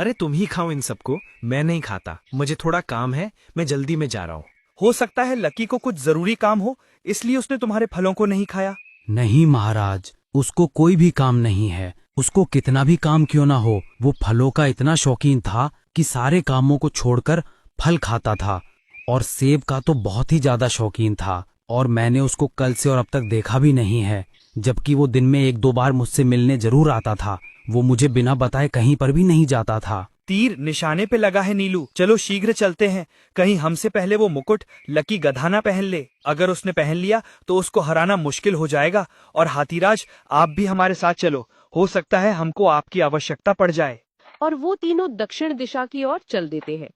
अरे तुम ही खाओ इन सबको, मैं नहीं खाता, मुझे थोड़ा काम है, मैं जल्दी में जा रहा हूँ। हो सकता है लकी को कुछ जरूरी काम हो, इसलिए उसने तुम्हारे फलों को नहीं खाया। नहीं महाराज, उसको कोई भी काम नहीं है। उसको कितना भी काम क्यों ना हो, वो फलों का इतना शौकीन था कि सारे कामों को छोड़कर फल खाता था। और सेब का तो बहुत ही ज्यादा शौकीन था। और मैंने उसको कल से और अब तक देखा भी नहीं है, जबकि वो दिन में 1-2 बार मुझसे मिलने जरूर आता था। वो मुझे बिना बताए कहीं पर भी नहीं जाता था। तीर निशाने पे लगा है नीलू, चलो शीघ्र चलते हैं। कहीं हमसे पहले वो मुकुट लकी गधा ना पहन ले। अगर उसने पहन लिया तो उसको हराना मुश्किल हो जाएगा। और हाथीराज, आप भी हमारे साथ चलो, हो सकता है हमको आपकी आवश्यकता पड़ जाए। और वो तीनों दक्षिण दिशा की ओर चल देते हैं।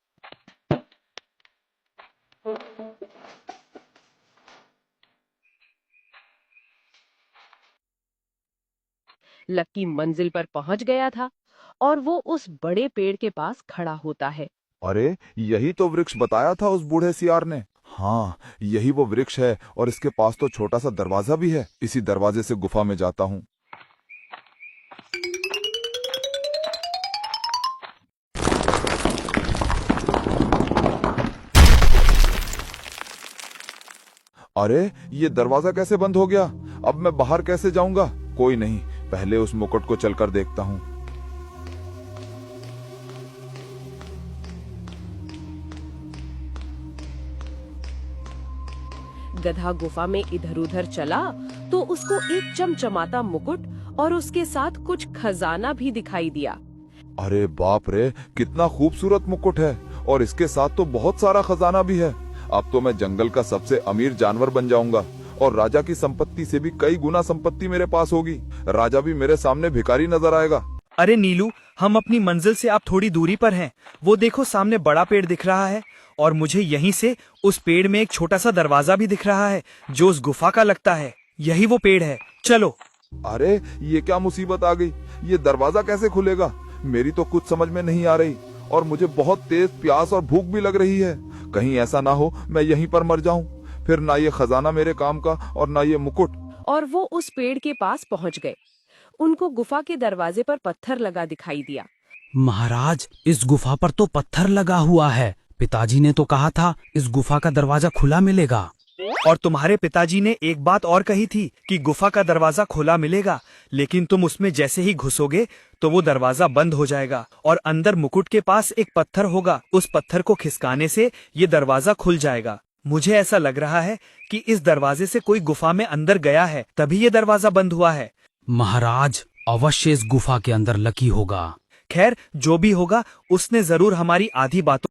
लकी मंजिल पर पहुंच गया था और वो उस बड़े पेड़ के पास खड़ा होता है। अरे यही तो वृक्ष बताया था उस बूढ़े सियार ने। हाँ, यही वो वृक्ष है और इसके पास तो छोटा सा दरवाजा भी है। इसी दरवाजे से गुफा में जाता हूँ। अरे ये दरवाजा कैसे बंद हो गया? अब मैं बाहर कैसे जाऊंगा? कोई नहीं, पहले उस मुकुट को चलकर देखता हूँ। गधा गुफा में इधर उधर चला तो उसको एक चमचमाता मुकुट और उसके साथ कुछ खजाना भी दिखाई दिया। अरे बाप रे, कितना खूबसूरत मुकुट है और इसके साथ तो बहुत सारा खजाना भी है। अब तो मैं जंगल का सबसे अमीर जानवर बन जाऊंगा और राजा की संपत्ति से भी कई गुना संपत्ति मेरे पास होगी। राजा भी मेरे सामने भिखारी नजर आएगा। अरे नीलू, हम अपनी मंजिल से अब थोड़ी दूरी पर हैं। वो देखो, सामने बड़ा पेड़ दिख रहा है और मुझे यहीं से उस पेड़ में एक छोटा सा दरवाजा भी दिख रहा है जो उस गुफा का लगता है। यही वो पेड़ है, चलो। अरे ये क्या मुसीबत आ गई? ये दरवाजा कैसे खुलेगा? मेरी तो कुछ समझ में नहीं आ रही और मुझे बहुत तेज प्यास और भूख भी लग रही है। कहीं ऐसा ना हो मैं यहीं पर मर जाऊं, फिर ना ये खजाना मेरे काम का और ना ये मुकुट। और वो उस पेड़ के पास पहुंच गए। उनको गुफा के दरवाजे पर पत्थर लगा दिखाई दिया। महाराज, इस गुफा पर तो पत्थर लगा हुआ है। पिताजी ने तो कहा था इस गुफा का दरवाजा खुला मिलेगा। और तुम्हारे पिताजी ने एक बात और कही थी कि गुफा का दरवाजा खुला मिलेगा, लेकिन तुम उसमें जैसे ही घुसोगे तो वो दरवाजा बंद हो जाएगा और अंदर मुकुट के पास एक पत्थर होगा। उस पत्थर को खिसकाने से ये दरवाजा खुल जाएगा। मुझे ऐसा लग रहा है कि इस दरवाजे से कोई गुफा में अंदर गया है, तभी ये दरवाजा बंद हुआ है। महाराज, अवश्य इस गुफा के अंदर लकी होगा। खैर, जो भी होगा उसने जरूर हमारी आधी बातों